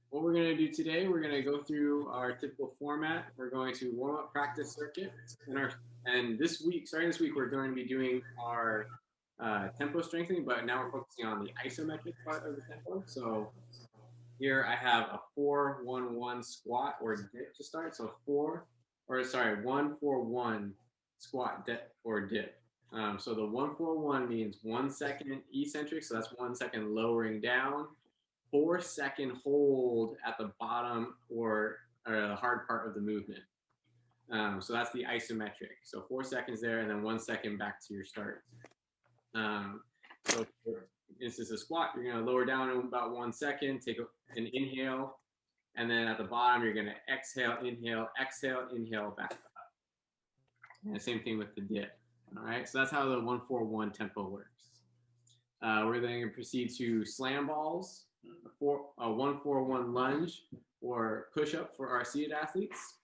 what we're going to do today, we're going to go through our typical format. We're going to warm up practice circuit. And this week, starting this week, we're going to be doing our tempo strengthening, but now we're focusing on the isometric part of the tempo. So here I have a 4-1-1 squat or dip to start. So 1-4-1 squat dip or dip. So the 1-4-1 means 1 second eccentric, so that's 1 second lowering down, 4-second hold at the bottom or the hard part of the movement. So that's the isometric. So 4 seconds there, and then 1 second back to your start. So this is a squat. You're going to lower down in about 1 second, take an inhale, and then at the bottom you're going to exhale, inhale, back up. And the same thing with the dip. All right, so that's how the 1-4-1 tempo works. We're then going to proceed to slam balls, a 1-4-1 lunge or push-up for our seated athletes.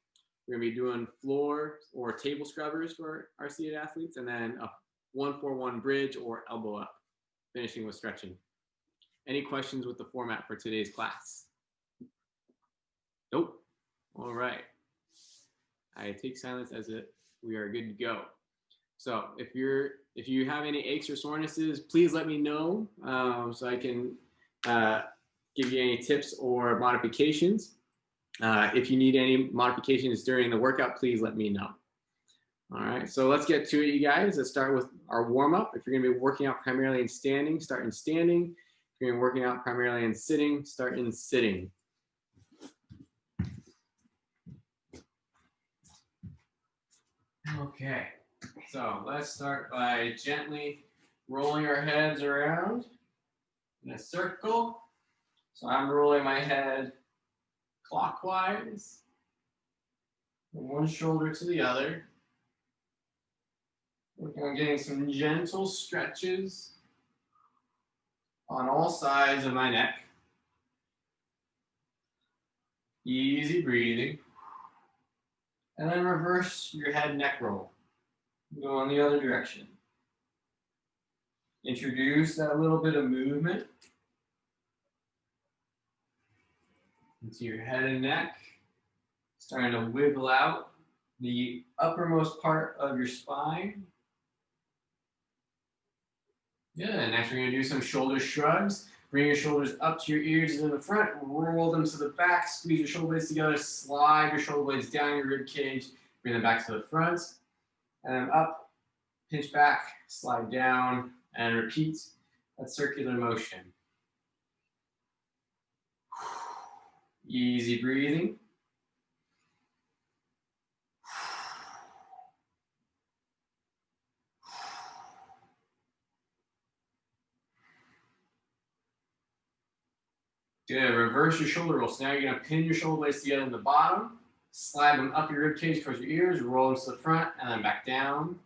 We're going to be doing floor or table scrubbers for our seated athletes, and then a 1-4-1 bridge or elbow up, finishing with stretching. Any questions with the format for today's class? Nope. All right. I take silence as if we are good to go. So if you have any aches or sorenesses, please let me know so I can give you any tips or modifications. If you need any modifications during the workout, please let me know. All right, so let's get to it, you guys. Let's start with our warm-up. If you're going to be working out primarily in standing, start in standing. If you're going to be working out primarily in sitting, start in sitting. Okay, so let's start by gently rolling our heads around in a circle. So I'm rolling my head clockwise from one shoulder to the other. Working on getting some gentle stretches on all sides of my neck. Easy breathing. And then reverse your head neck roll. Go in the other direction. Introduce that little bit of movement into your head and neck. Starting to wiggle out the uppermost part of your spine. Good. Next, we're going to do some shoulder shrugs. Bring your shoulders up to your ears in the front, roll them to the back, squeeze your shoulder blades together, slide your shoulder blades down your rib cage, bring them back to the front, and then up, pinch back, slide down, and repeat that circular motion. Easy breathing. Good. Reverse your shoulder rolls. Now you're going to pin your shoulder blades together in the bottom, slide them up your rib cage towards your ears, roll them to the front, and then back down.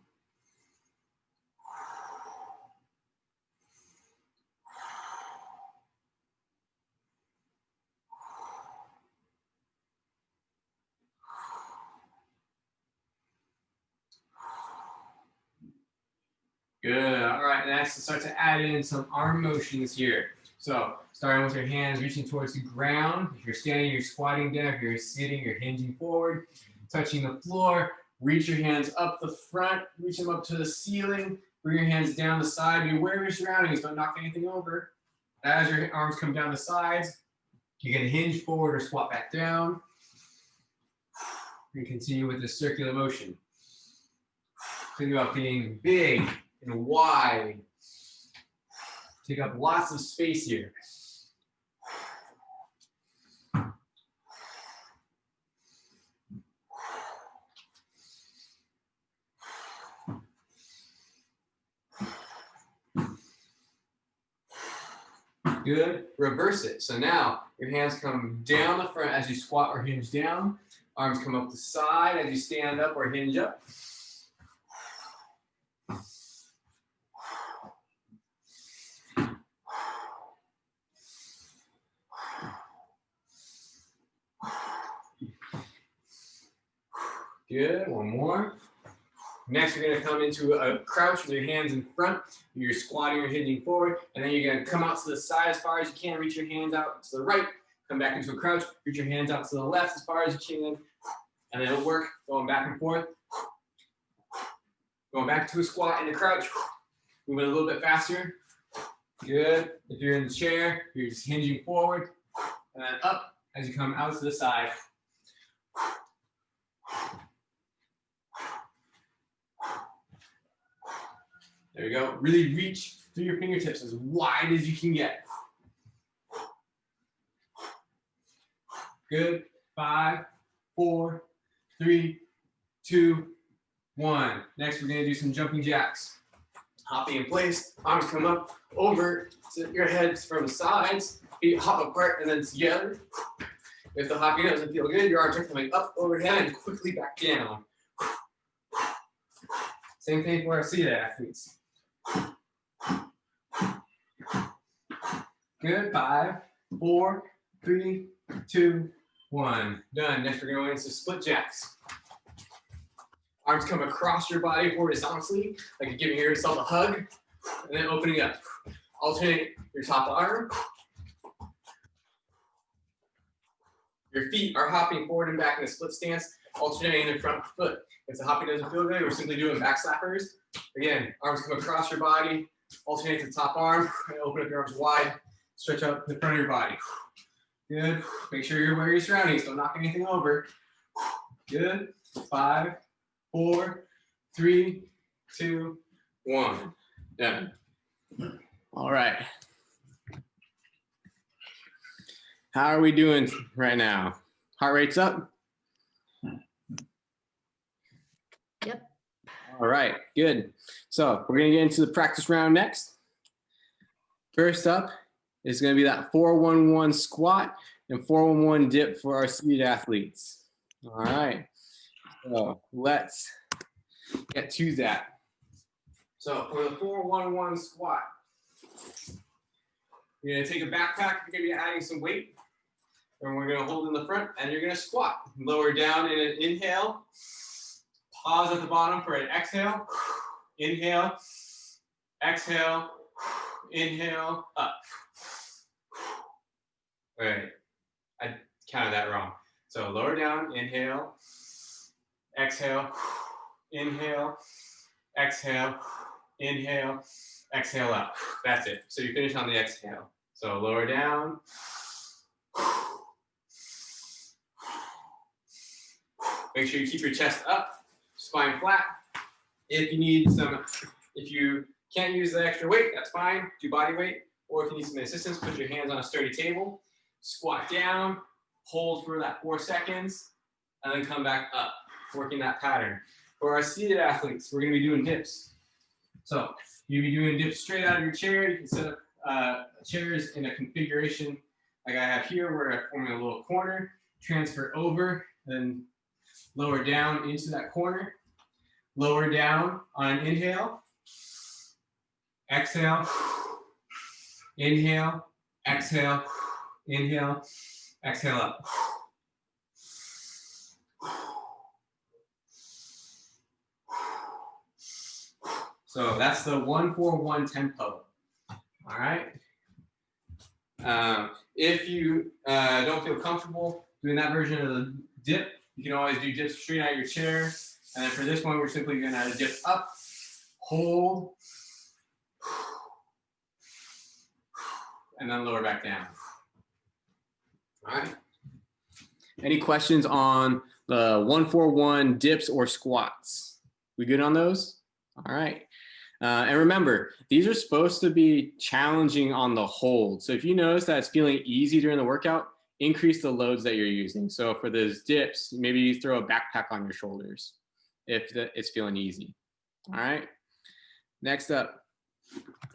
Good. All right. Next, let's start to add in some arm motions here. So starting with your hands reaching towards the ground. If you're standing, you're squatting down. If you're sitting, you're hinging forward, touching the floor. Reach your hands up the front, reach them up to the ceiling. Bring your hands down the side. Be aware of your surroundings. Don't knock anything over. As your arms come down the sides, you can hinge forward or squat back down. And continue with this circular motion. Think about being big and wide. Take up lots of space here. Good. Reverse it. So now your hands come down the front as you squat or hinge down. Arms come up the side as you stand up or hinge up. Good. One more. Next, you're going to come into a crouch with your hands in front. You're squatting or hinging forward. And then you're going to come out to the side as far as you can. Reach your hands out to the right. come back into a crouch, reach your hands out to the left as far as you can, and then it'll work, going back and forth. Going back to a squat in a crouch, moving a little bit faster. Good. If you're in the chair, you're just hinging forward, and then up as you come out to the side. There you go. Really reach through your fingertips as wide as you can get. Good. 5, 4, 3, 2, 1. Next, we're going to do some jumping jacks. Hopping in place, arms come up over to your heads from the sides, feet hop apart and then together. If the hopping doesn't feel good, your arms are coming up overhead and quickly back down. Same thing for our seated athletes. Good. 5, 4, 3, 2, 1. Done. Next, we're going into split jacks. Arms come across your body horizontally, like you're giving yourself a hug, and then opening up. Alternate your top arm. Your feet are hopping forward and back in a split stance, alternating the front foot. If the hopping doesn't feel good, we're simply doing back slappers. Again, arms come across your body, alternate the top arm, and open up your arms wide, stretch out the front of your body. Good. Make sure you're aware of your surroundings, don't knock anything over. Good. 5, 4, 3, 2, 1. Done. All right. How are we doing right now? Heart rate's up? Yep. All right, good. So we're gonna get into the practice round next. First up is gonna be that 4-1-1 squat and 4-1-1 dip for our seated athletes. All right. So let's get to that. So for the 4-1-1 squat, you're gonna take a backpack, you're gonna be adding some weight, and we're gonna hold in the front, and you're gonna squat. Lower down in an inhale, pause at the bottom for an exhale, inhale, exhale, inhale, up. All right, I counted that wrong. So lower down, inhale, exhale, inhale, exhale, inhale, exhale up. That's it. So you finish on the exhale. So lower down. Make sure you keep your chest up, spine flat. If you can't use the extra weight, that's fine. Do body weight. Or if you need some assistance, put your hands on a sturdy table. Squat down, hold for that 4 seconds, and then come back up, working that pattern. For our seated athletes, we're gonna be doing dips. So you'll be doing dips straight out of your chair. You can set up chairs in a configuration like I have here, where I'm forming a little corner, transfer over, then lower down into that corner. Lower down on an inhale. Exhale. Inhale. Exhale. Inhale. Exhale up. So that's the 1-4-1 tempo. All right. If you don't feel comfortable doing that version of the dip, you can always do dips straight out of your chair. And then for this one, we're simply going to dip up, hold, and then lower back down. All right. Any questions on the 1-4-1 dips or squats? We good on those? All right. And remember, these are supposed to be challenging on the hold. So if you notice that it's feeling easy during the workout, increase the loads that you're using. So for those dips, maybe you throw a backpack on your shoulders if it's feeling easy. All right. Next up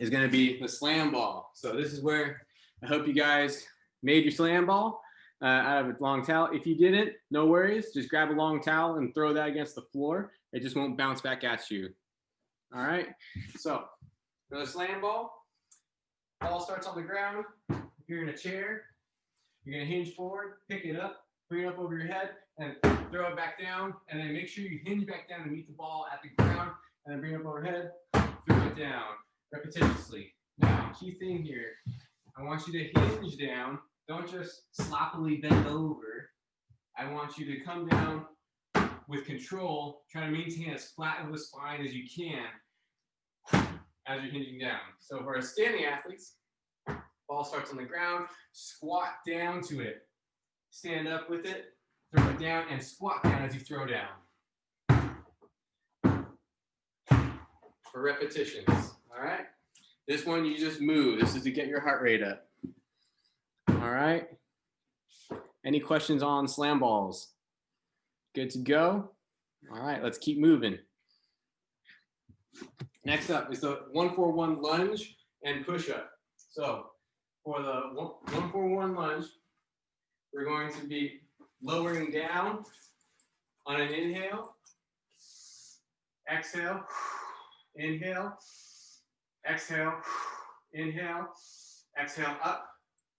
is going to be the slam ball. So this is where I hope you guys made your slam ball out of a long towel. If you didn't, no worries. Just grab a long towel and throw that against the floor. It just won't bounce back at you. All right. So for the slam ball starts on the ground. If you're in a chair, you're going to hinge forward, pick it up, bring it up over your head, and throw it back down. And then make sure you hinge back down and meet the ball at the ground, and then bring it up overhead, throw it down repetitiously. Now, key thing here, I want you to hinge down don't just sloppily bend over. I want you to come down with control, try to maintain as flat of a spine as you can as you're hinging down. So for our standing athletes, ball starts on the ground, squat down to it. Stand up with it, throw it down, and squat down as you throw down. For repetitions, all right? This one, you just move. This is to get your heart rate up. All right? Any questions on slam balls? Good to go? All right, let's keep moving. Next up is the 1-4-1 lunge and push-up. So for the 1-4-1 lunge, we're going to be lowering down on an inhale, exhale, inhale, exhale, inhale, exhale up,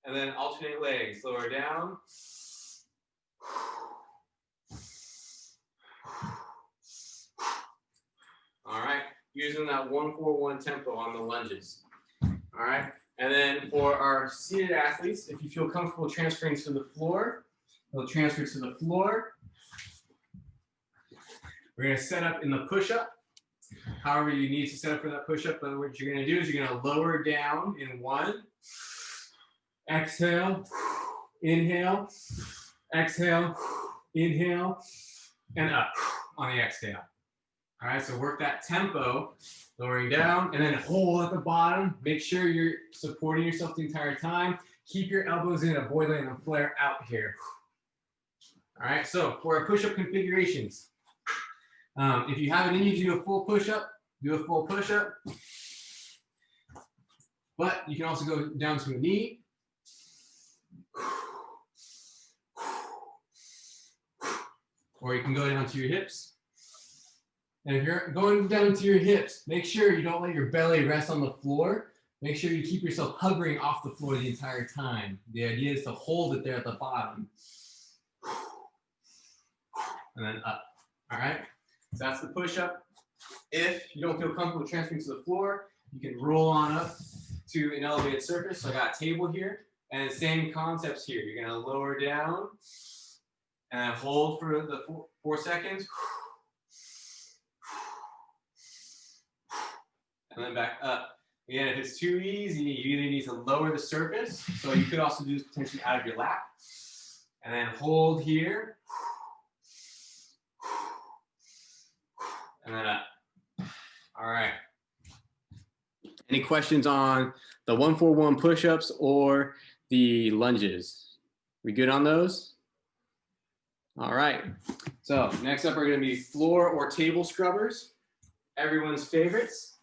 and then alternate legs. Lower down. All right, using that 1-4-1 tempo on the lunges. All right, and then for our seated athletes, if you feel comfortable transferring to the floor, we'll transfer to the floor. We're going to set up in the push-up. However you need to set up for that push-up, but what you're going to do is you're going to lower down in 1, exhale, inhale, exhale, inhale, and up on the exhale. All right, so work that tempo, lowering down, and then hold at the bottom. Make sure you're supporting yourself the entire time. Keep your elbows in, avoid letting them flare out here. All right, so for our push-up configurations, if you have it in you to do a full push-up, do a full push-up. But you can also go down to a knee. Or you can go down to your hips. And if you're going down to your hips, make sure you don't let your belly rest on the floor. Make sure you keep yourself hovering off the floor the entire time. The idea is to hold it there at the bottom. And then up. All right? So that's the push-up. If you don't feel comfortable transferring to the floor, you can roll on up to an elevated surface. So I got a table here. And the same concepts here. You're going to lower down and then hold for the 4 seconds. And then back up. Again, if it's too easy, you either need to lower the surface. So you could also do this potentially out of your lap. And then hold here. And then up. All right. Any questions on the 1-4-1 push-ups or the lunges? We good on those? All right. So next up are going to be floor or table scrubbers. Everyone's favorites.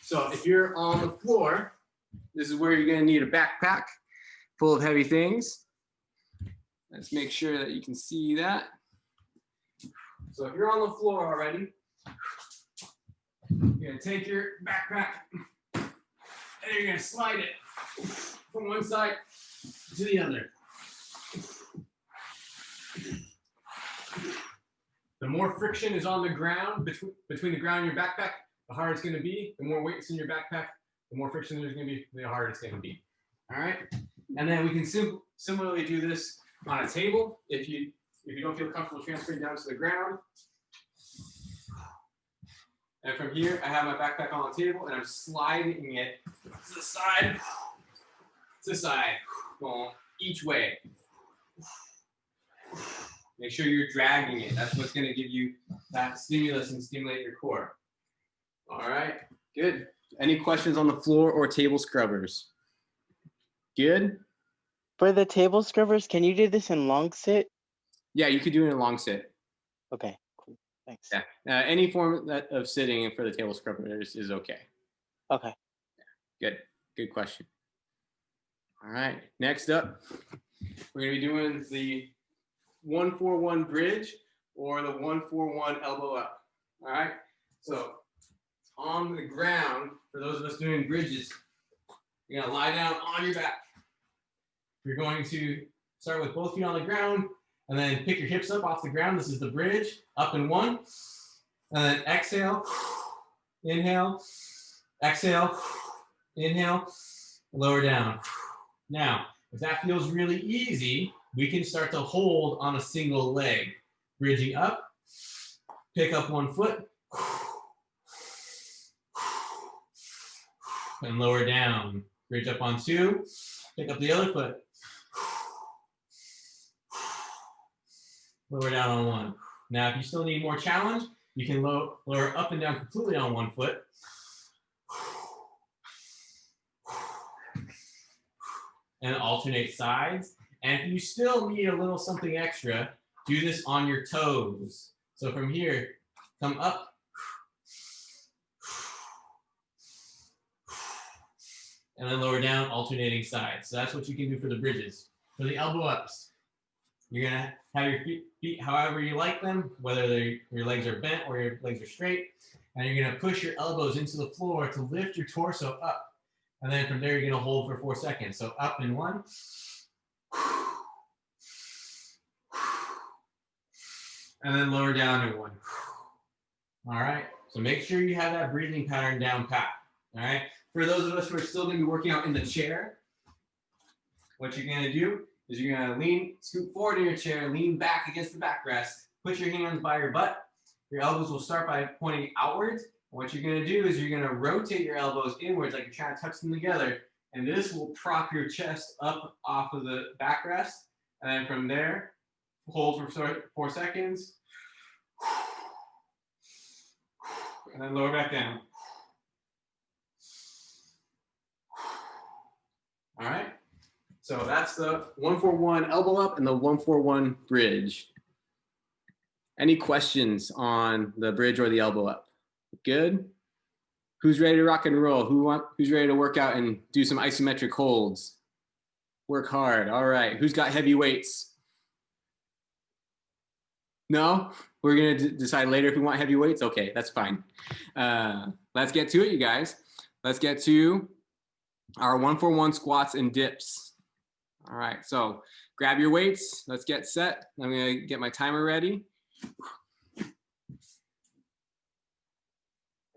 So if you're on the floor, this is where you're going to need a backpack full of heavy things. Let's make sure that you can see that. So if you're on the floor already, you're going to take your backpack and you're going to slide it from one side to the other. The more friction is on the ground, between the ground and your backpack, the harder it's going to be. The more weight is in your backpack, the more friction there's going to be, the harder it's going to be. All right? And then we can similarly do this on a table. If you don't feel comfortable transferring down to the ground. And from here, I have my backpack on the table, and I'm sliding it to the side, going each way. Make sure you're dragging it. That's what's going to give you that stimulus and stimulate your core. All right, good. Any questions on the floor or table scrubbers? Good? For the table scrubbers, can you do this in long sit? Yeah, you could do it in a long sit. Okay, cool. Thanks. Yeah, any form of sitting for the table scrubbers is okay. Okay. Yeah, good question. All right, next up, we're going to be doing the 1-4-1 bridge or the 1-4-1 elbow up. All right, so on the ground, for those of us doing bridges, you're going to lie down on your back. You're going to start with both feet on the ground and then pick your hips up off the ground. This is the bridge, up in 1. And then exhale, inhale, exhale, inhale, lower down. Now, If that feels really easy, we can start to hold on a single leg. Bridging up, pick up one foot, and lower down. Bridge up on two, pick up the other foot. Lower down on one. Now, if you still need more challenge, you can lower up and down completely on one foot. And alternate sides. And if you still need a little something extra, do this on your toes. So from here, come up. And then lower down, alternating sides. So that's what you can do for the bridges. For the elbow ups, you're gonna have your feet however you like them, whether your legs are bent or your legs are straight. And you're gonna push your elbows into the floor to lift your torso up. And then from there, you're gonna hold for 4 seconds. So up in 1. And then lower down in 1. All right, so make sure you have that breathing pattern down pat. All right, for those of us who are still gonna be working out in the chair, what you're gonna do is you're gonna scoot forward in your chair, lean back against the backrest, put your hands by your butt. Your elbows will start by pointing outwards. What you're gonna do is you're gonna rotate your elbows inwards like you're trying to touch them together, and this will prop your chest up off of the backrest. And then from there, hold for 4 seconds. And then lower back down. All right. So that's the 1-4-1 elbow up and the 1-4-1 bridge. Any questions on the bridge or the elbow up? Good. Who's ready to rock and roll? Who's ready to work out and do some isometric holds? Work hard. All right. Who's got heavy weights? No? We're going to decide later if we want heavy weights? Okay, that's fine. Let's get to it, you guys. Let's get to our 1-4-1 squats and dips. All right, so grab your weights. Let's get set. I'm going to get my timer ready.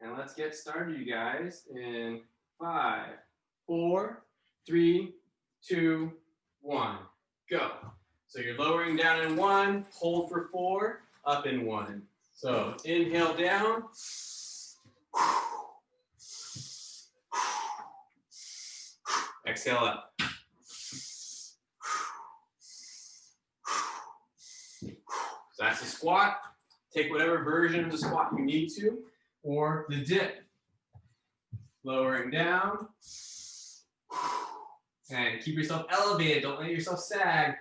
And let's get started, you guys, in 5, 4, 3, 2, 1, go. So you're lowering down in 1, hold for 4, up in 1. So inhale down. Exhale up. So that's the squat. Take whatever version of the squat you need to, or the dip. Lowering down. And keep yourself elevated. Don't let yourself sag.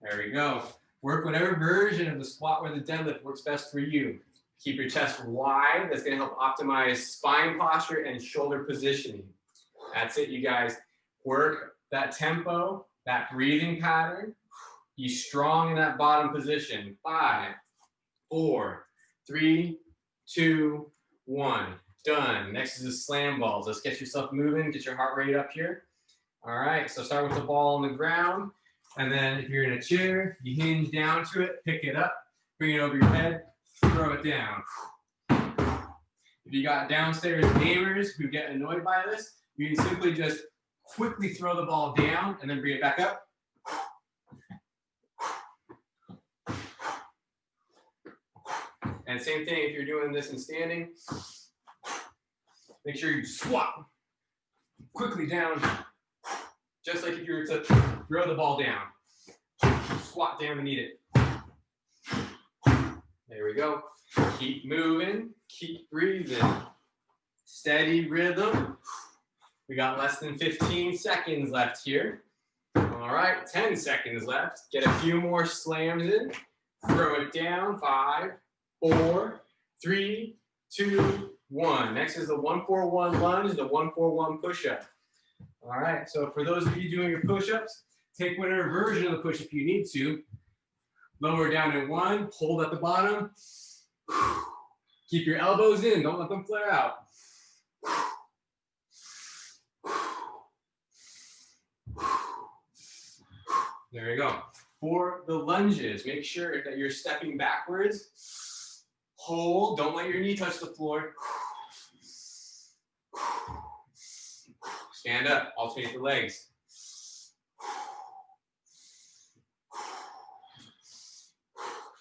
There we go. Work whatever version of the squat or the deadlift works best for you. Keep your chest wide. That's going to help optimize spine posture and shoulder positioning. That's it, you guys. Work that tempo, that breathing pattern. Be strong in that bottom position. 5, 4, 3, 2, 1. Done. Next is the slam balls. Let's get yourself moving. Get your heart rate up here. All right. So start with the ball on the ground. And then if you're in a chair, you hinge down to it, pick it up, bring it over your head, throw it down. If you got downstairs neighbors who get annoyed by this, you can simply just quickly throw the ball down and then bring it back up. And same thing if you're doing this in standing. Make sure you squat quickly down, just like if you were to throw the ball down. Squat down and eat it. There we go. Keep moving, keep breathing. Steady rhythm. We got less than 15 seconds left here. All right, 10 seconds left. Get a few more slams in. Throw it down. 5, 4, 3, 2, 1. Next is the 1-4-1 lunge, the 1-4-1 push-up. All right, so for those of you doing your push-ups, take whatever version of the push-up you need to. Lower down in 1, hold at the bottom. Keep your elbows in, don't let them flare out. There you go. For the lunges, make sure that you're stepping backwards. Hold, don't let your knee touch the floor. Stand up, alternate the legs.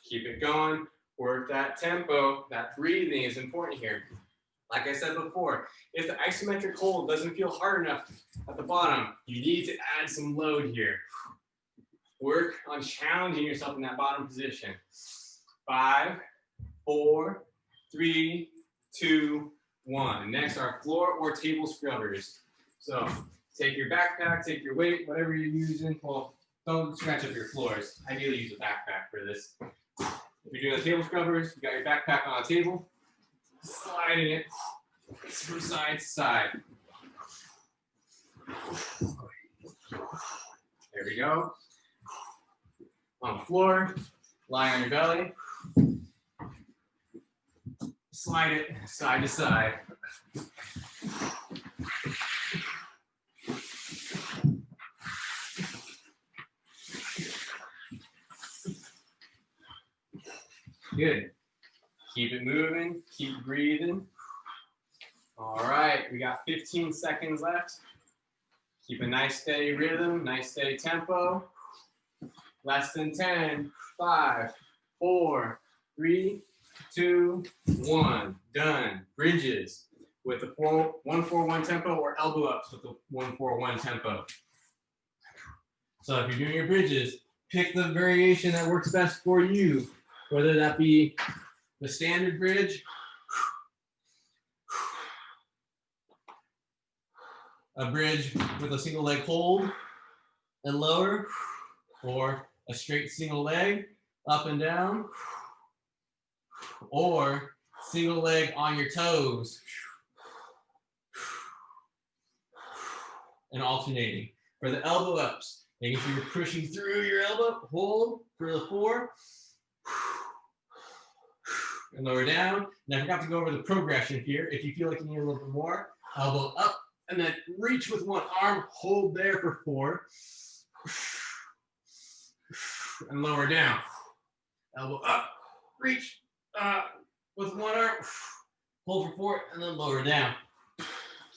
Keep it going. Work that tempo. That breathing is important here. Like I said before, if the isometric hold doesn't feel hard enough at the bottom, you need to add some load here. Work on challenging yourself in that bottom position. 5, 4, 3, 2, 1. Next are floor or table scrubbers. So take your backpack, take your weight, whatever you're using. Well, don't scratch up your floors. Ideally use a backpack for this. If you're doing the table scrubbers, you got your backpack on a table, sliding it from side to side. There we go. On the floor, lie on your belly. Slide it side to side. Good. Keep it moving, keep breathing. All right, we got 15 seconds left. Keep a nice steady rhythm, nice steady tempo. Less than 10, 5, 4, 3, 2, 1. Done. Bridges with the 1-4-1 tempo or elbow ups with the 1-4-1 tempo. So if you're doing your bridges, pick the variation that works best for you, whether that be the standard bridge, a bridge with a single leg hold and lower, or a straight single leg up and down, or single leg on your toes and alternating. For the elbow ups, making sure you're pushing through your elbow, hold for the 4, and lower down. And I forgot to go over the progression here. If you feel like you need a little bit more, elbow up, and then reach with one arm, hold there for 4, and lower down. Elbow up, reach with one arm, hold for 4, and then lower down.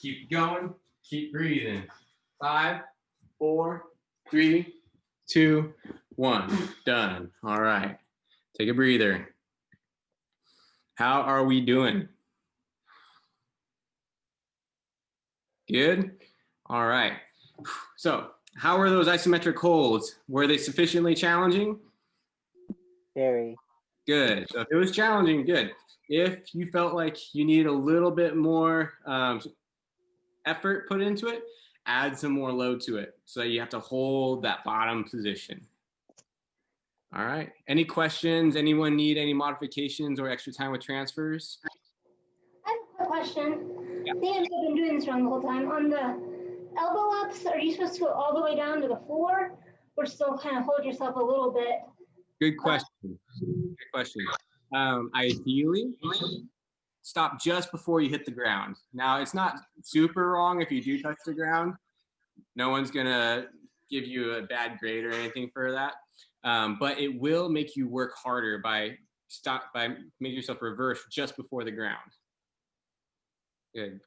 Keep going, keep breathing. 5, 4, 3, 2, 1. Done. All right. Take a breather. How are we doing? Good? All right. So, how were those isometric holds? Were they sufficiently challenging? Very. Good. So if it was challenging, good. If you felt like you need a little bit more effort put into it, add some more load to it so that you have to hold that bottom position. All right. Any questions? Anyone need any modifications or extra time with transfers? I have a question. Yeah. I think I've been doing this wrong the whole time. On the elbow ups, are you supposed to go all the way down to the floor, or still kind of hold yourself a little bit? Good question. Good question. Ideally, stop just before you hit the ground. Now, it's not super wrong if you do touch the ground. No one's gonna give you a bad grade or anything for that. But it will make you work harder by making yourself reverse just before the ground.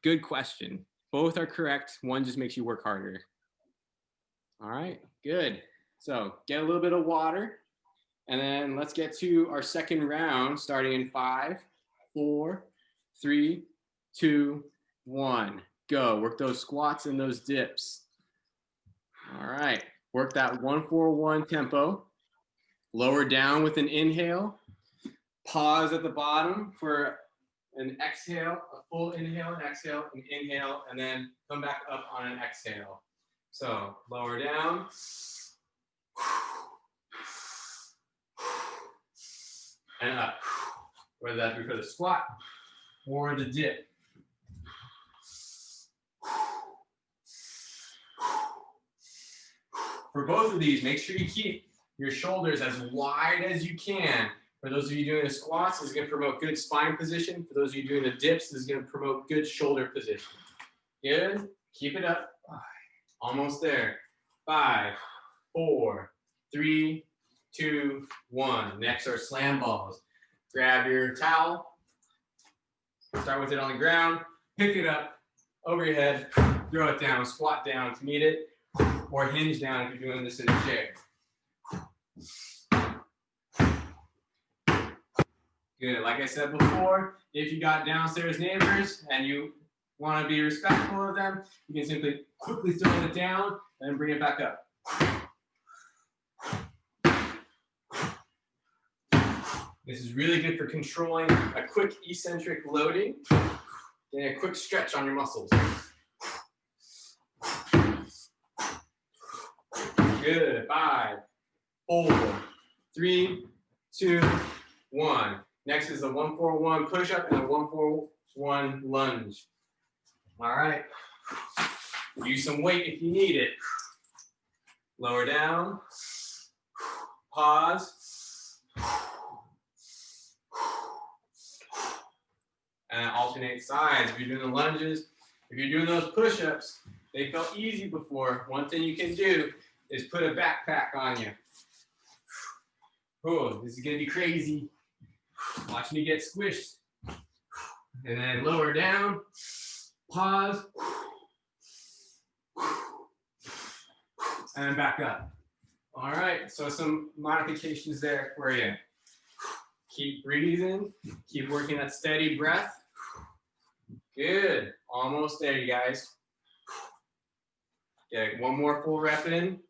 Good question. Both are correct. One just makes you work harder. All right, good. So get a little bit of water, and then let's get to our second round, starting in 5, 4, 3, 2, 1. Go. Work those squats and those dips. All right. Work that 1-4-1 tempo. Lower down with an inhale. Pause at the bottom for an exhale, a full inhale and exhale, an inhale, and then come back up on an exhale. So lower down. And up. Whether that be for the squat or the dip. For both of these, make sure you keep your shoulders as wide as you can. For those of you doing the squats, this is going to promote good spine position. For those of you doing the dips, this is going to promote good shoulder position. Good. Keep it up. Almost there. 5, 4, 3, 2, 1. Next are slam balls. Grab your towel. Start with it on the ground. Pick it up over your head. throw it down, squat down to meet it, or hinge down if you're doing this in a chair. Good. Like I said before, if you got downstairs neighbors and you want to be respectful of them, you can simply quickly throw it down and bring it back up. This is really good for controlling a quick eccentric loading and a quick stretch on your muscles. Good. 5, 4, 3, 2, 1. Next is a 1-4-1 push-up and a 1-4-1 lunge. All right. Use some weight if you need it. Lower down. Pause. And alternate sides. If you're doing the lunges, if you're doing those push-ups, they felt easy before. One thing you can do is put a backpack on you. Oh, this is gonna be crazy. Watch me get squished. And then lower down, pause, and then back up. All right, so some modifications there for you. Keep breathing, keep working that steady breath. Good, almost there, you guys. Okay, one more full rep in.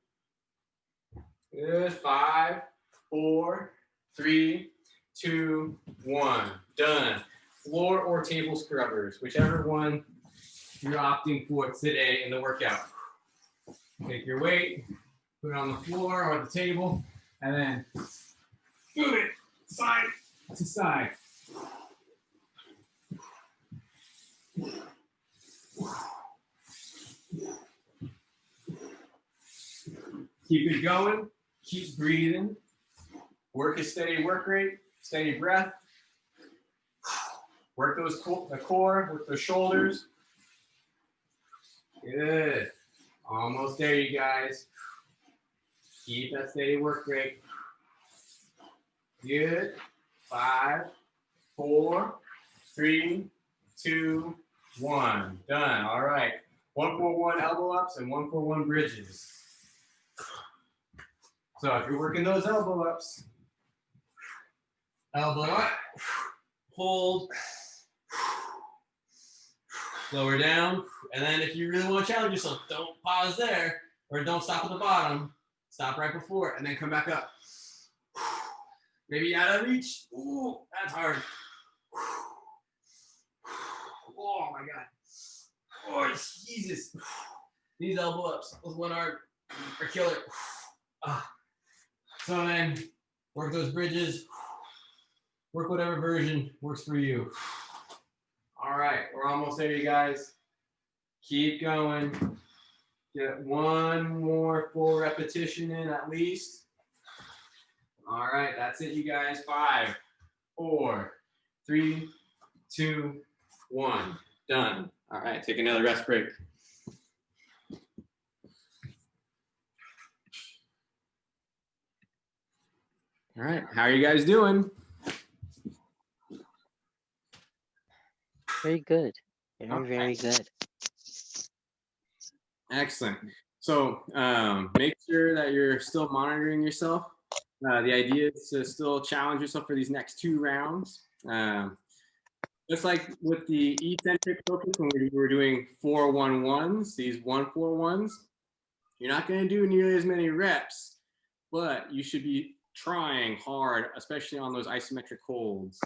Good, 5, 4, 3, 2, 1. Done. Floor or table scrubbers, whichever one you're opting for today in the workout. Take your weight, put it on the floor or the table, and then move it side to side. Keep it going, keep breathing. Work a steady work rate, steady breath. Work those the core, work those shoulders. Good. Almost there, you guys. Keep that steady work rate. Good. 5, 4, 3, 2, 1. Done. All right. 1-4-1 elbow ups and 1-4-1 bridges. So if you're working those elbow ups, elbow up, hold, lower down, and then if you really want to challenge yourself, don't pause there, or don't stop at the bottom. Stop right before, and then come back up. Maybe out of reach. Ooh, that's hard. Oh my God. Oh, Jesus. These elbow ups with one arm are killer. So then, work those bridges. Work whatever version works for you. All right, we're almost there, you guys. Keep going. Get one more full repetition in at least. All right, that's it, you guys. 5, 4, 3, 2, 1. Done. All right, take another rest break. All right, how are you guys doing? Very good. Very, Okay. very good. Excellent. So make sure that you're still monitoring yourself. The idea is to still challenge yourself for these next 2 rounds. Just like with the eccentric focus, when we were doing 4-1-1s, these 1-4-1s, you're not going to do nearly as many reps, but you should be trying hard, especially on those isometric holds.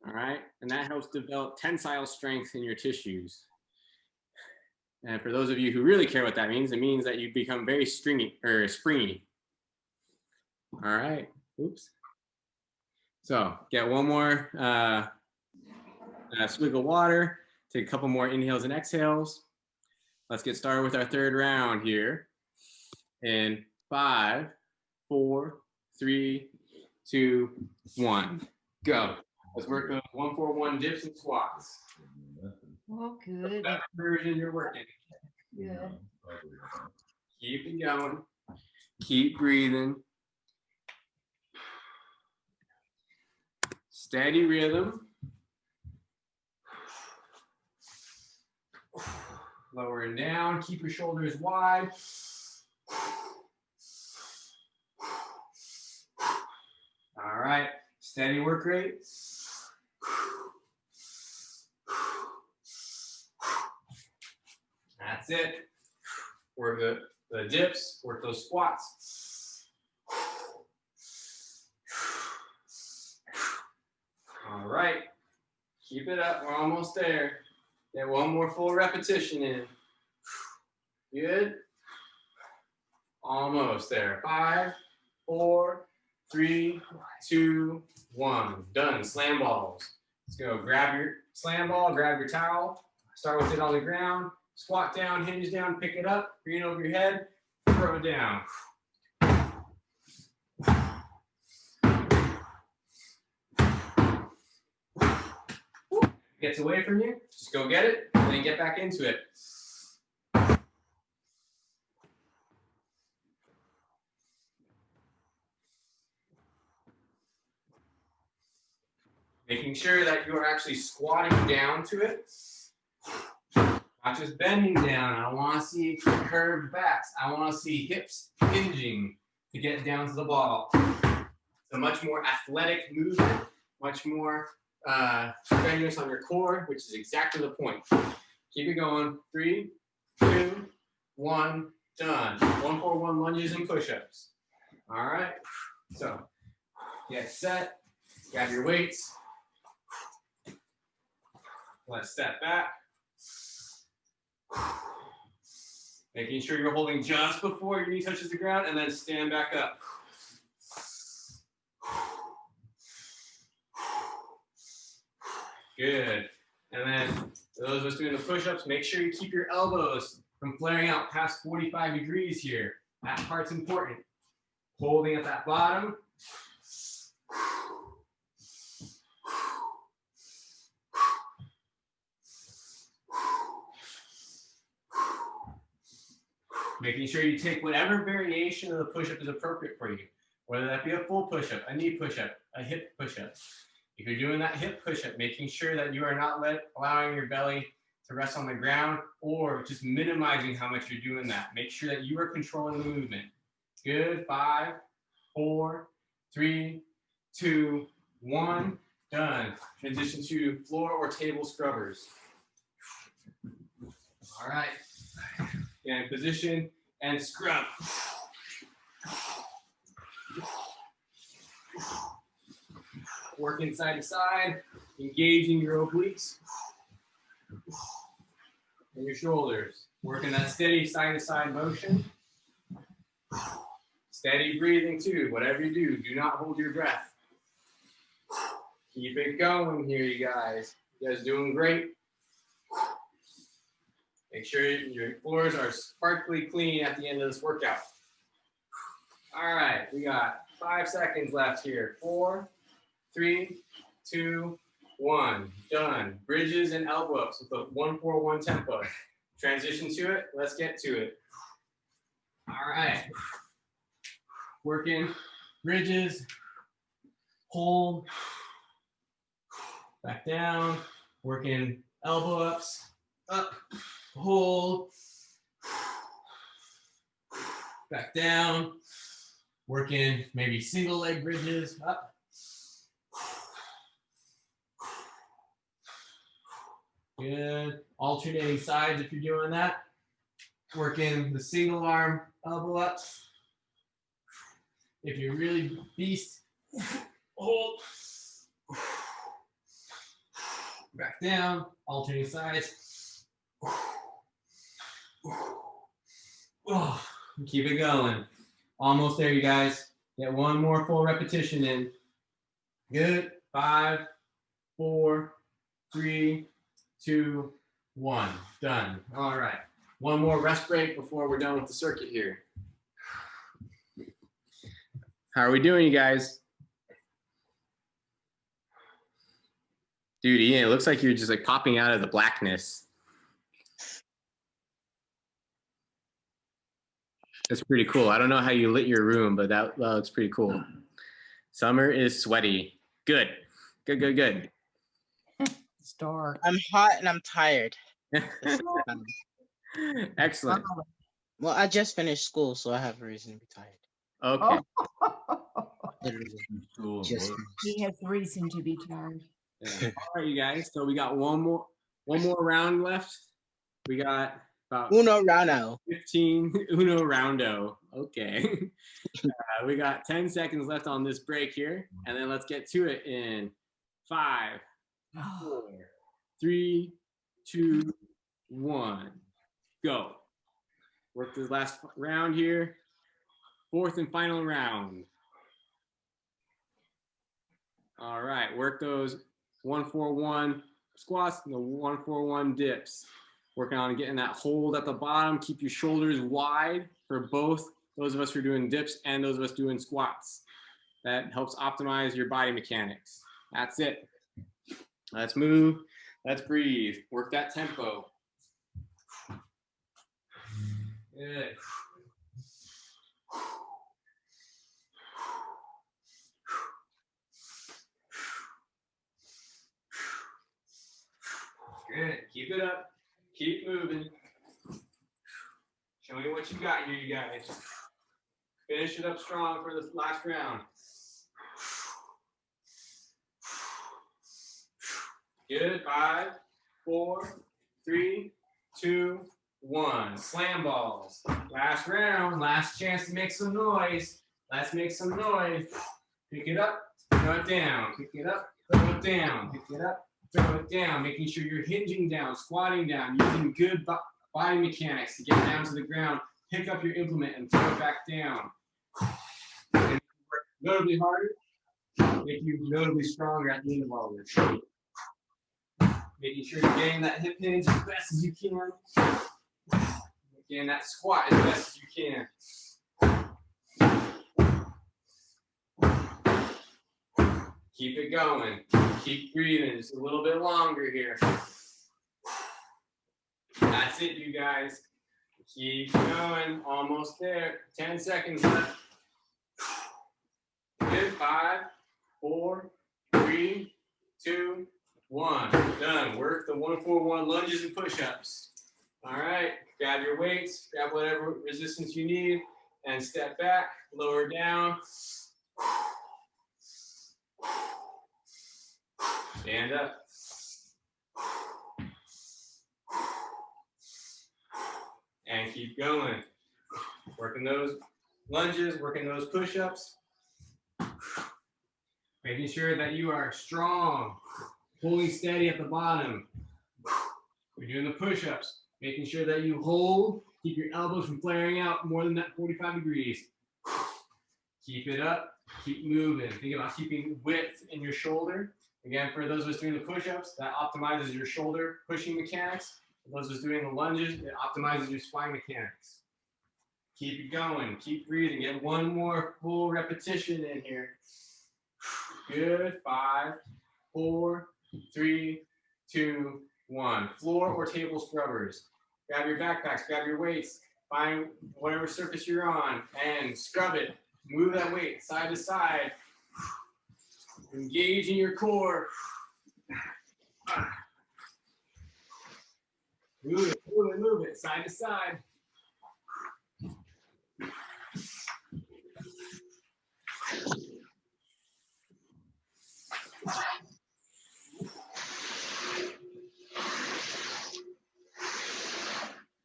All right, and that helps develop tensile strength in your tissues. And for those of you who really care what that means, it means that you become very springy. All right, oops. So get one more swig of water, take a couple more inhales and exhales. Let's get started with our 3rd round here. In 5, 4, 3, 2, 1, go. Let's work those 1-4-1 dips and squats. Oh, good. That version you're working. Good. Keep it going. Keep breathing. Steady rhythm. Lower and down. Keep your shoulders wide. All right. Steady work rate. That's it. Work the dips, work those squats. All right. Keep it up. We're almost there. Get one more full repetition in. Good. Almost there. 5, 4, 3, 2, 1. Done. Slam balls. Let's go. Grab your slam ball, grab your towel. Start with it on the ground. Squat down, hinge down, pick it up, bring it over your head, throw it down. Gets away from you, just go get it, and then get back into it. Making sure that you are actually squatting down to it. Not just bending down. I don't want to see curved backs. I want to see hips hinging to get down to the ball. It's a much more athletic movement, much more strenuous on your core, which is exactly the point. Keep it going. 3, 2, 1, done. 1, 4, 1 lunges and push-ups. All right. So get set. Grab your weights. Let's step back. Making sure you're holding just before your knee touches the ground and then stand back up. Good. And then for those of us doing the push-ups, make sure you keep your elbows from flaring out past 45 degrees here. That part's important. Holding at that bottom. Making sure you take whatever variation of the push-up is appropriate for you, whether that be a full push-up, a knee push-up, a hip push-up. If you're doing that hip push-up, making sure that you are not allowing your belly to rest on the ground or just minimizing how much you're doing that. Make sure that you are controlling the movement. Good. 5, 4, 3, 2, 1. Done. Transition to floor or table scrubbers. All right. Get in position and scrub. Working side to side, engaging your obliques and your shoulders. Working that steady side to side motion. Steady breathing too. Whatever you do, do not hold your breath. Keep it going here, you guys. You guys doing great. Make sure your floors are sparkly clean at the end of this workout. All right, we got 5 seconds left here. 4, 3, 2, 1. Done. Bridges and elbow ups with a 1-4-1 tempo. Transition to it. Let's get to it. All right. Working bridges. Hold. Back down. Working elbow ups. Up. Hold. Back down. Working maybe single leg bridges. Up. Good. Alternating sides if you're doing that. Working the single arm elbow ups. If you're really beast, hold. Back down. Alternating sides. Keep it going. Almost there, you guys. Get one more full repetition in. Good. 5, 4, 3, 2, 1. Done. All right. One more rest break before we're done with the circuit here. How are we doing, you guys? Dude, Ian, it looks like you're just like popping out of the blackness. That's pretty cool. I don't know how you lit your room, but that looks pretty cool. Summer is sweaty. Good. Good, good, good. Star. I'm hot and I'm tired. Excellent. Well, I just finished school, so I have a reason to be tired. Okay. Literally, Cool. just He has reason to be tired. Yeah. All right, you guys. So we got one more round left. We got about Uno Rano. 15 Uno Roundo. Okay. We got 10 seconds left on this break here, and then let's get to it in 5, 4, 3, 2, 1, go. Work this last round here. Fourth and final round. All right, work those 1-4-1 squats and the 1-4-1 dips. Working on getting that hold at the bottom. Keep your shoulders wide for both those of us who are doing dips and those of us doing squats. That helps optimize your body mechanics. That's it. Let's move. Let's breathe. Work that tempo. Good. Good. Keep it up. Keep moving. Show me what you got here, you guys. Finish it up strong for this last round. Good. 5, 4, 3, 2, 1. Slam balls. Last round. Last chance to make some noise. Let's make some noise. Pick it up. Throw it down. Pick it up. Throw it down. Pick it up. Throw it down. Making sure you're hinging down, squatting down, using good body mechanics to get down to the ground. Pick up your implement and throw it back down. And work notably harder. Make you notably stronger at the end of all this. Making sure you're getting that hip hinge as best as you can. Getting that squat as best as you can. Keep it going. Keep breathing just a little bit longer here. That's it, you guys. Keep going. Almost there. 10 seconds left. Good. 5, 4, 3, 2, 1. Done. Work the 1-4-1 lunges and push-ups. All right. Grab your weights. Grab whatever resistance you need. And step back. Lower down. Stand up. And keep going. Working those lunges, working those push-ups. Making sure that you are strong, holding steady at the bottom. We're doing the push-ups. Making sure that you hold, keep your elbows from flaring out more than that 45 degrees. Keep it up, keep moving. Think about keeping width in your shoulder. Again, for those of us doing the push-ups, that optimizes your shoulder pushing mechanics. For those of us doing the lunges, it optimizes your spine mechanics. Keep it going. Keep breathing. Get one more full repetition in here. Good. 5, 4, 3, 2, 1. Floor or table scrubbers. Grab your backpacks. Grab your weights. Find whatever surface you're on and scrub it. Move that weight side to side. Engage in your core. Move it, move it, move it, side to side.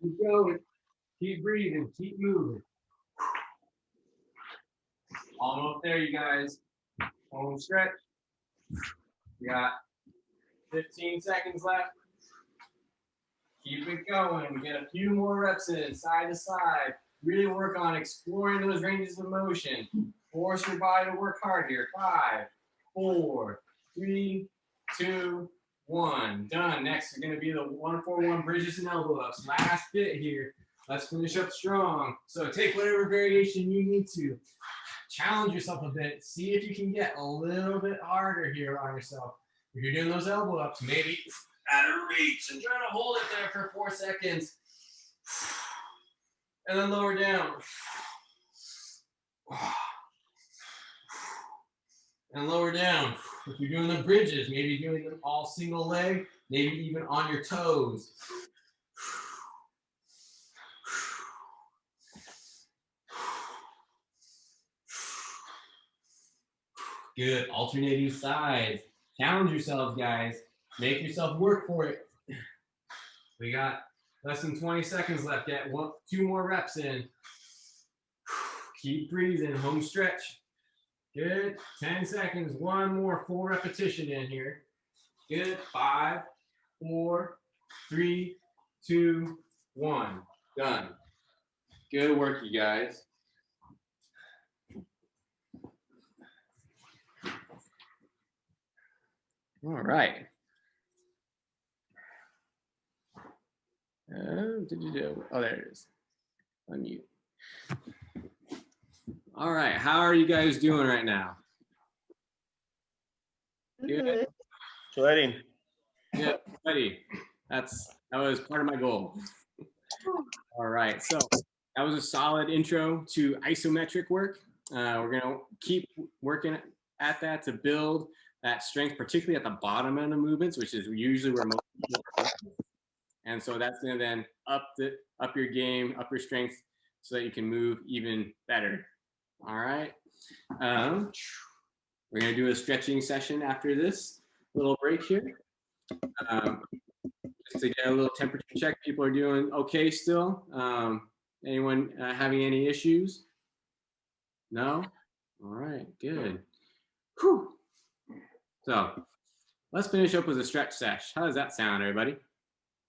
Keep going, keep breathing, keep moving. Almost there, you guys. Home stretch. We got 15 seconds left. Keep it going. We get a few more reps in, side to side. Really work on exploring those ranges of motion. Force your body to work hard here. 5, 4, 3, 2, 1. Done. Next is going to be the 1-4-1 bridges and elbow ups. Last bit here. Let's finish up strong. So take whatever variation you need to. Challenge yourself a bit. See if you can get a little bit harder here on yourself. If you're doing those elbow ups, maybe out of reach and try to hold it there for 4 seconds. And then lower down. And lower down. If you're doing the bridges, maybe doing them all single leg, maybe even on your toes. Good. Alternating sides. Challenge yourselves, guys. Make yourself work for it. We got less than 20 seconds left. Get 2 more reps in. Keep breathing. Home stretch. Good. 10 seconds. 1 more full repetition in here. Good. 5, 4, 3, 2, 1. Done. Good work, you guys. All right. Did you do? Oh, there it is. Unmute. All right. How are you guys doing right now? Good. Sweating. Yeah, ready. That was part of my goal. All right. So that was a solid intro to isometric work. We're going to keep working at that to build that strength, particularly at the bottom end of movements, which is usually where most people are. And so that's going to then up your game, up your strength, so that you can move even better. All right. We're going to do a stretching session after this little break here. Just to get a little temperature check. People are doing okay still. Anyone having any issues? No? All right, good. Whew. So let's finish up with a stretch sesh. How does that sound, everybody?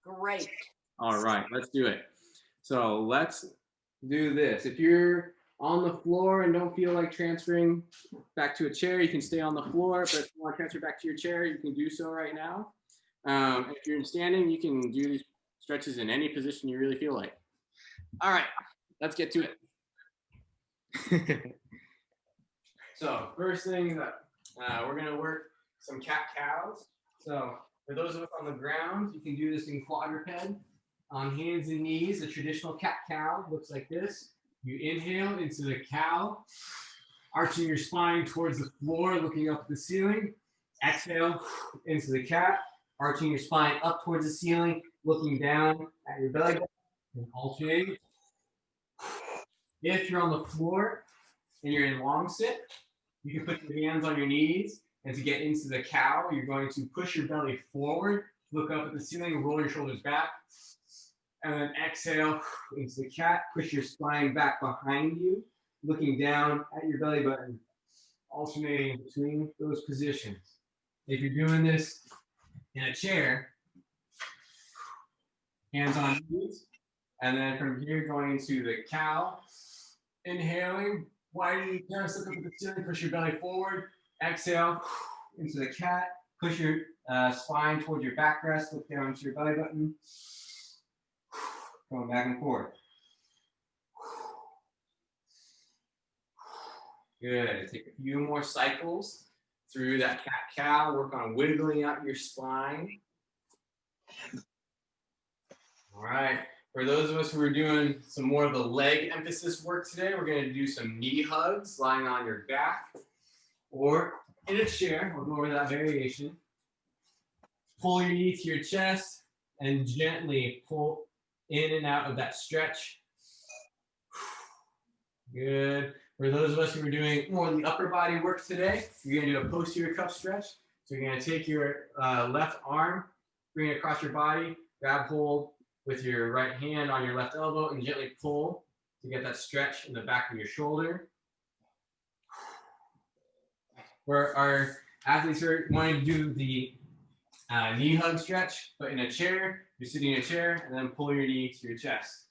Great. All right, let's do it. So let's do this. If you're on the floor and don't feel like transferring back to a chair, you can stay on the floor. But if you want to transfer back to your chair, you can do so right now. If you're standing, you can do these stretches in any position you really feel like. All right, let's get to it. So first thing that we're going to work some cat-cows. So for those of us on the ground, you can do this in quadruped. On hands and knees, a traditional cat-cow looks like this. You inhale into the cow, arching your spine towards the floor, looking up at the ceiling. Exhale into the cat, arching your spine up towards the ceiling, looking down at your belly button, and alternating. If you're on the floor and you're in long sit, you can put your hands on your knees, and to get into the cow, you're going to push your belly forward, look up at the ceiling, roll your shoulders back, and then exhale into the cat, push your spine back behind you, looking down at your belly button, alternating between those positions. If you're doing this in a chair, hands on knees, and then from here going to the cow, inhaling, widen your chest, look up at the ceiling, push your belly forward, exhale into the cat, push your spine towards your backrest, look down into your belly button, going back and forth. Good. Take a few more cycles through that cat-cow. Work on wiggling out your spine. All right. For those of us who are doing some more of the leg emphasis work today, we're going to do some knee hugs, lying on your back or in a chair. We'll go over that variation. Pull your knee to your chest and gently pull in and out of that stretch. Good. For those of us who are doing more of the upper body work today, you're going to do a posterior cuff stretch. So you're going to take your left arm, bring it across your body, grab hold with your right hand on your left elbow, and gently pull to get that stretch in the back of your shoulder. For our athletes who are wanting to do the knee hug stretch, but in a chair, you're sitting in a chair, and then pull your knee to your chest.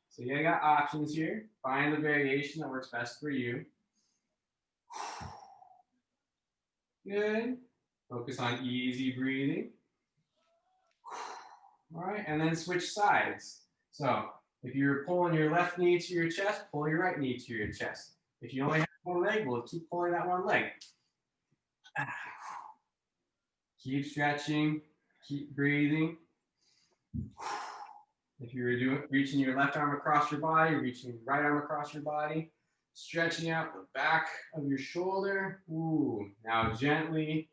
So you got options here. Find the variation that works best for you. Good. Focus on easy breathing. All right, and then switch sides. So if you're pulling your left knee to your chest, pull your right knee to your chest. If you only have one leg, we'll keep pulling that one leg. Keep stretching, keep breathing. If you're reaching your left arm across your body, reaching your right arm across your body, stretching out the back of your shoulder. Ooh, now gently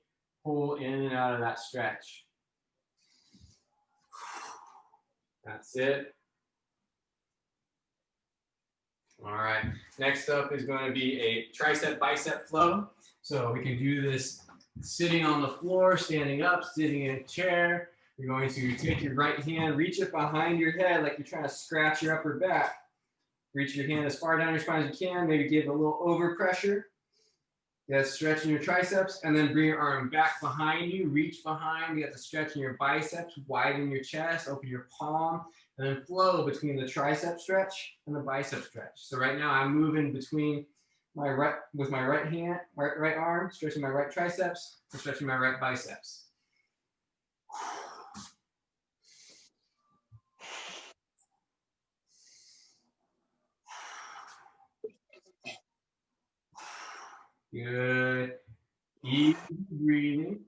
pull in and out of that stretch. That's it. All right. Next up is going to be a tricep bicep flow. So we can do this sitting on the floor, standing up, sitting in a chair. You're going to take your right hand, reach it behind your head like you're trying to scratch your upper back. Reach your hand as far down your spine as you can. Maybe give it a little overpressure. Get stretching your triceps, and then bring your arm back behind you. Reach behind. You have to stretch in your biceps, widen your chest, open your palm, and then flow between the tricep stretch and the bicep stretch. So right now I'm moving between my right with my right hand, right arm, stretching my right triceps, and stretching my right biceps. Good. Easy breathing.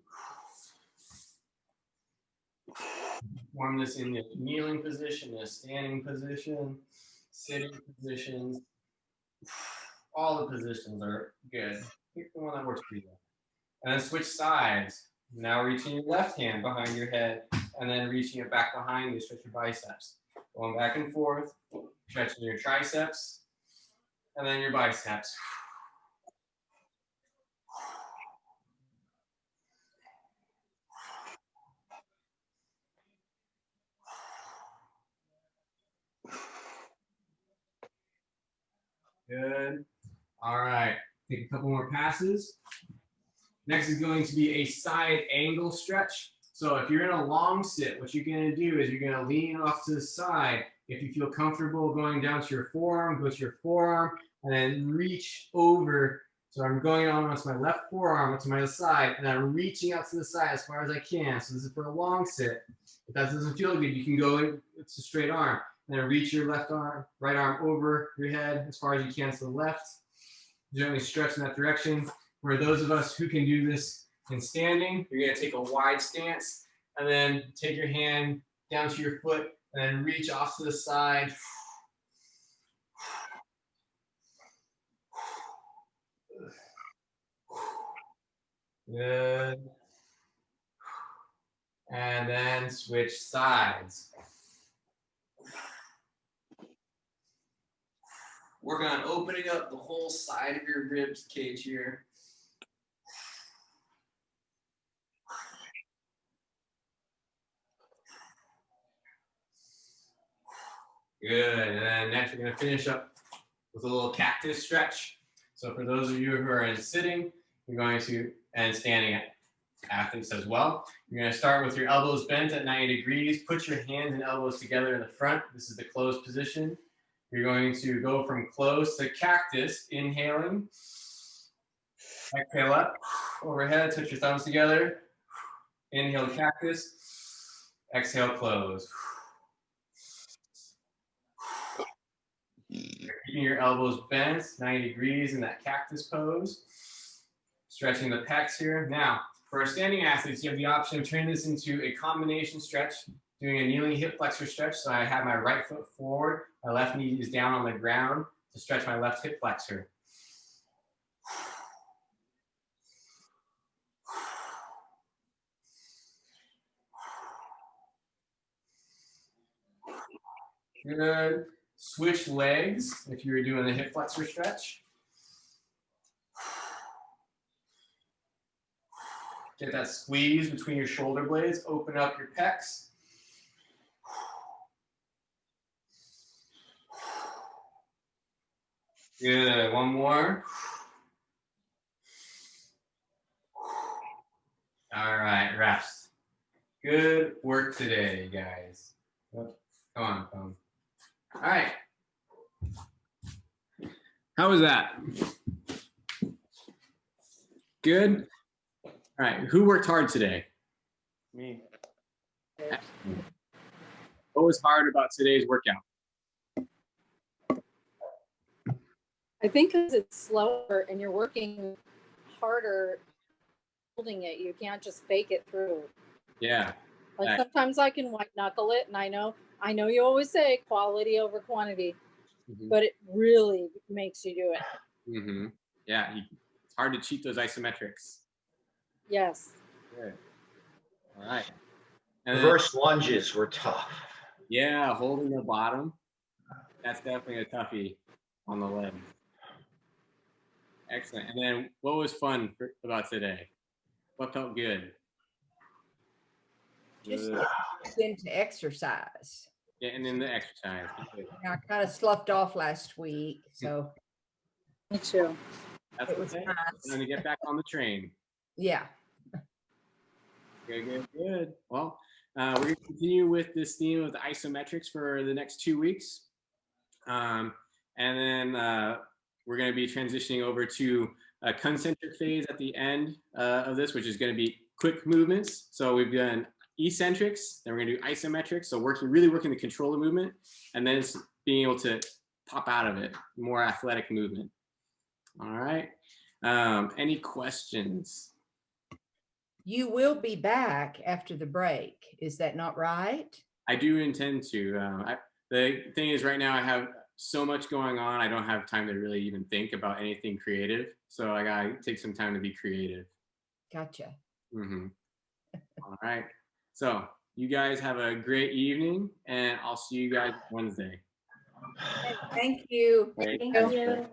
Form this in the kneeling position, a standing position, sitting positions. All the positions are good. Pick the one that works for you. And then switch sides. Now reaching your left hand behind your head, and then reaching it back behind you, stretch your biceps. Going back and forth, stretching your triceps, and then your biceps. Good. All right. Take a couple more passes. Next is going to be a side angle stretch. So if you're in a long sit, what you're going to do is you're going to lean off to the side. If you feel comfortable going down to your forearm, go to your forearm, and then reach over. So I'm going on onto my left forearm to my side, and I'm reaching out to the side as far as I can. So this is for a long sit. If that doesn't feel good, you can go, it's a straight arm. And then reach your left arm, right arm over your head as far as you can to the left. Gently stretch in that direction. For those of us who can do this in standing, you're going to take a wide stance and then take your hand down to your foot and then reach off to the side. Good. And then switch sides. Working on opening up the whole side of your ribs cage here. Good. And then next we're going to finish up with a little cactus stretch. So for those of you who are in sitting, you're going to, and standing athletes as well, you're going to start with your elbows bent at 90 degrees. Put your hands and elbows together in the front. This is the closed position. You're going to go from closed to cactus, inhaling. Exhale up, overhead, touch your thumbs together. Inhale cactus, exhale close. Keeping your elbows bent, 90 degrees in that cactus pose. Stretching the pecs here. Now, for our standing athletes, you have the option of turning this into a combination stretch, doing a kneeling hip flexor stretch. So I have my right foot forward, my left knee is down on the ground to stretch my left hip flexor. Good. Switch legs if you're doing the hip flexor stretch. Get that squeeze between your shoulder blades. Open up your pecs. Good. One more. All right, rest. Good work today, guys. Come on, come. All right. How was that? Good? All right, who worked hard today? Me. What was hard about today's workout? I think because it's slower and you're working harder holding it. You can't just fake it through. Yeah. Like Right. sometimes I can white knuckle it, and I know you always say quality over quantity, but it really makes you do it. Yeah, it's hard to cheat those isometrics. Yes. Good. All right. And then, Reverse lunges were tough. yeah, holding the bottom. That's definitely a toughie. on the legs. Excellent. And then what was fun about today? What felt good? Just Good. into exercise. Getting in the exercise. Good. I kind of sloughed off last week, so Me too. That's it was okay. nice. Time to get back on the train. Yeah. Good, good, good. Well, we're going to continue with this theme of the isometrics for the next 2 weeks. And then we're going to be transitioning over to a concentric phase at the end of this, which is going to be quick movements. So we've done eccentrics, then we're going to do isometrics. So really working the control of movement, and then it's being able to pop out of it, more athletic movement. All right. Any questions? You will be back after the break. Is that not right? I do intend to. The thing is, right now I have so much going on. I don't have time to really even think about anything creative. So I gotta take some time to be creative. Gotcha. All right. So you guys have a great evening, and I'll see you guys Wednesday. Thank you. Thank Thank you.